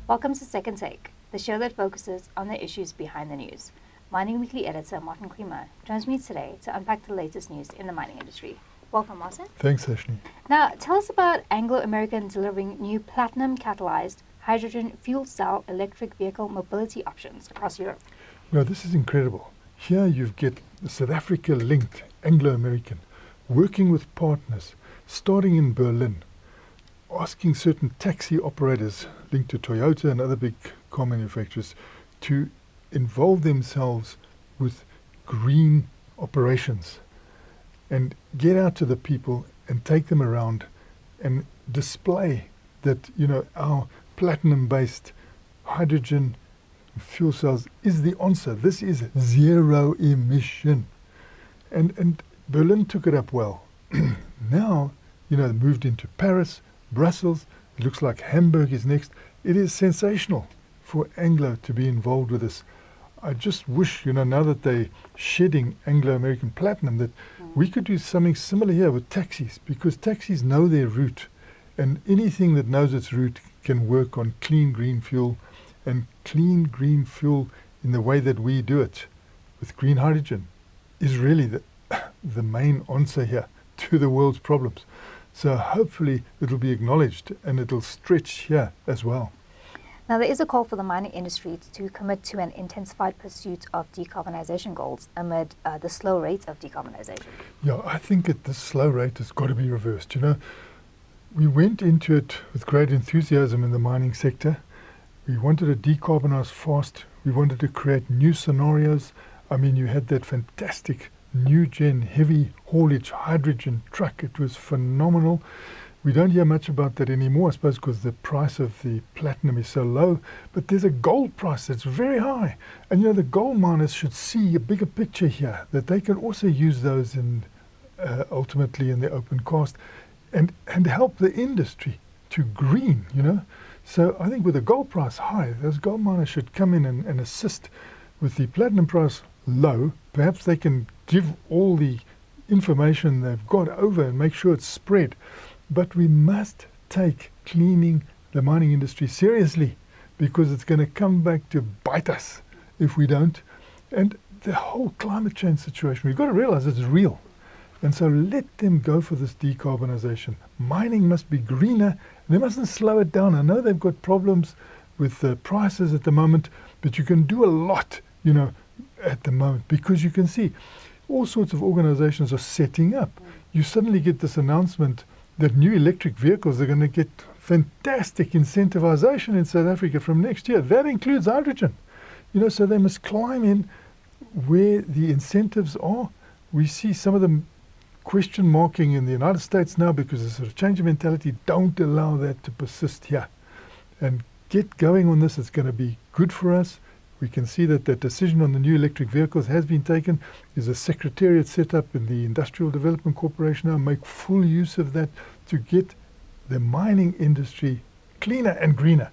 Welcome to Second Take, the show that focuses on the issues behind the news. Mining Weekly editor Martin Creamer joins me today to unpack the latest news in the mining industry. Welcome, Martin. Thanks, Ashley. Now, tell us about Anglo American delivering new platinum-catalysed hydrogen fuel cell electric vehicle mobility options across Europe. No, this is incredible. Here you get the South Africa-linked Anglo American working with partners, starting in Berlin, asking certain taxi operators linked to Toyota and other big car manufacturers to involve themselves with green operations and get out to the people and take them around and display that, our platinum-based hydrogen fuel cells is the answer. This is zero emission. And Berlin took it up well. Now, moved into Paris, Brussels. It looks like Hamburg is next. It is sensational for Anglo to be involved with this. I just wish, now that they're shedding Anglo American Platinum, that we could do something similar here with taxis, because taxis know their route, and anything that knows its route can work on clean green fuel, and clean green fuel in the way that we do it with green hydrogen is really the main answer here to the world's problems. So hopefully it'll be acknowledged and it'll stretch here as well. Now, there is a call for the mining industry to commit to an intensified pursuit of decarbonisation goals amid the slow rate of decarbonisation. Yeah, I think that this slow rate has got to be reversed. We went into it with great enthusiasm in the mining sector. We wanted to decarbonise fast. We wanted to create new scenarios. I mean, you had that fantastic new gen heavy haulage hydrogen truck. It was phenomenal. We don't hear much about that anymore, I suppose, because the price of the platinum is so low. But there's a gold price that's very high. And the gold miners should see a bigger picture here, that they can also use those in ultimately in the open cast and help the industry to green, So I think with the gold price high, those gold miners should come in and assist. With the platinum price low, perhaps they can give all the information they've got over and make sure it's spread. But we must take cleaning the mining industry seriously, because it's going to come back to bite us if we don't. And the whole climate change situation, we've got to realize it's real. And so let them go for this decarbonisation. Mining must be greener. They mustn't slow it down. I know they've got problems with the prices at the moment, but you can do a lot, at the moment, because you can see all sorts of organizations are setting up. You suddenly get this announcement that new electric vehicles are going to get fantastic incentivization in South Africa from next year. That includes hydrogen. So they must climb in where the incentives are. We see some of them question marking in the United States now because of sort of change of mentality. Don't allow that to persist here. And get going on this. It's going to be good for us. We can see that the decision on the new electric vehicles has been taken. There's a secretariat set up in the Industrial Development Corporation now. Make full use of that to get the mining industry cleaner and greener.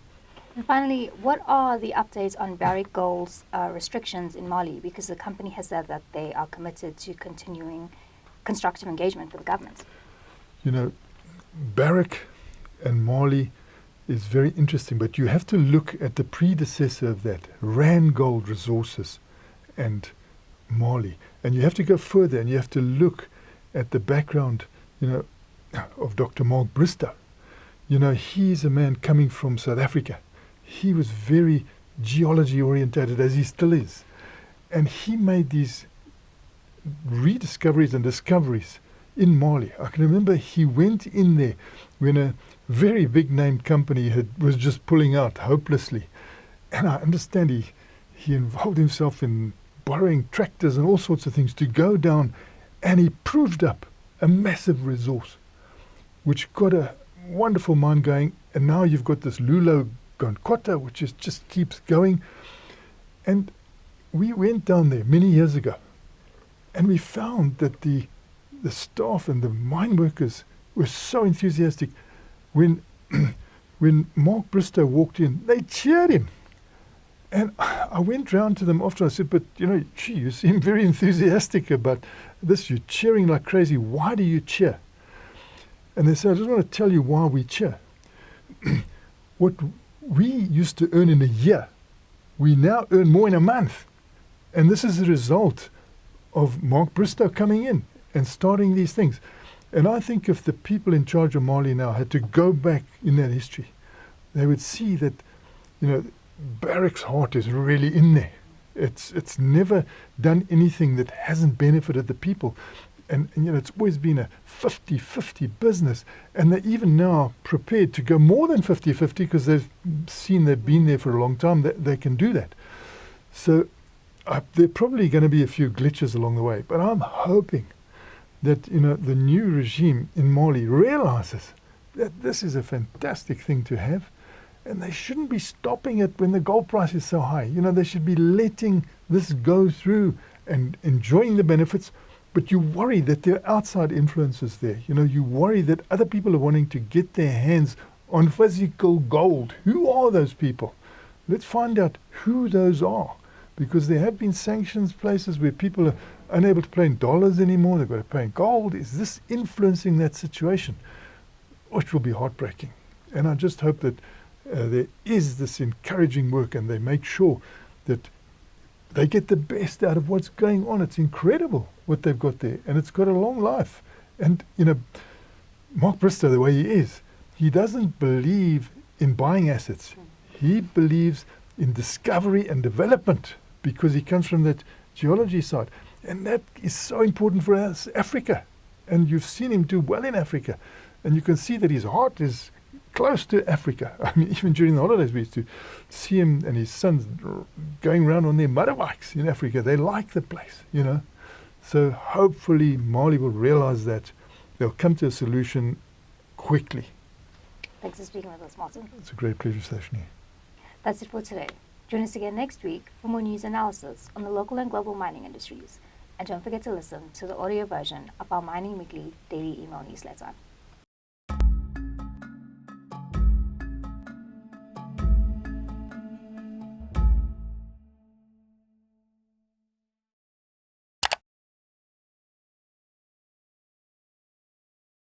And finally, what are the updates on Barrick Gold's restrictions in Mali? Because the company has said that they are committed to continuing constructive engagement with the government. Barrick and Mali is very interesting, but you have to look at the predecessor of that, Rand Gold Resources and Mali. And you have to go further and you have to look at the background, of Dr. Mark Bristow. He's a man coming from South Africa. He was very geology orientated, as he still is. And he made these rediscoveries and discoveries in Mali. I can remember he went in there when a very big named company was just pulling out hopelessly. And I understand he involved himself in borrowing tractors and all sorts of things to go down, and he proved up a massive resource, which got a wonderful mine going. And now you've got this Lulo Gonkota, which just keeps going. And we went down there many years ago, and we found that the staff and the mine workers were so enthusiastic. When Mark Bristow walked in, they cheered him. And I went round to them after. I said, but, you seem very enthusiastic about this. You're cheering like crazy. Why do you cheer? And they said, I just want to tell you why we cheer. What We used to earn in a year. We now earn more in a month. And this is a result of Mark Bristow coming in and starting these things. And I think if the people in charge of Mali now had to go back in that history, they would see that, Barrick's heart is really in there. It's never done anything that hasn't benefited the people. And it's always been a 50-50 business. And they're even now prepared to go more than 50-50 because they've seen they've been there for a long time. They can do that. So there are probably going to be a few glitches along the way. But I'm hoping that, the new regime in Mali realizes that this is a fantastic thing to have. And they shouldn't be stopping it when the gold price is so high. They should be letting this go through and enjoying the benefits. But you worry that there are outside influences there. You worry that other people are wanting to get their hands on physical gold. Who are those people? Let's find out who those are. Because there have been sanctions places where people are unable to pay in dollars anymore. They've got to pay in gold. Is this influencing that situation? Which will be heartbreaking. And I just hope that there is this encouraging work and they make sure that they get the best out of what's going on. It's incredible what they've got there, and it's got a long life. And, Mark Bristow, the way he is, he doesn't believe in buying assets. He believes in discovery and development because he comes from that geology side. And that is so important for us, Africa. And you've seen him do well in Africa. And you can see that his heart is close to Africa. I mean, even during the holidays, we used to see him and his sons going around on their motorbikes in Africa. They like the place, So hopefully Mali will realize that. They'll come to a solution quickly. Thanks for speaking with us, Martin. It's a great pleasure, Stashni. That's it for today. Join us again next week for more news analysis on the local and global mining industries. And don't forget to listen to the audio version of our Mining Weekly daily email newsletter.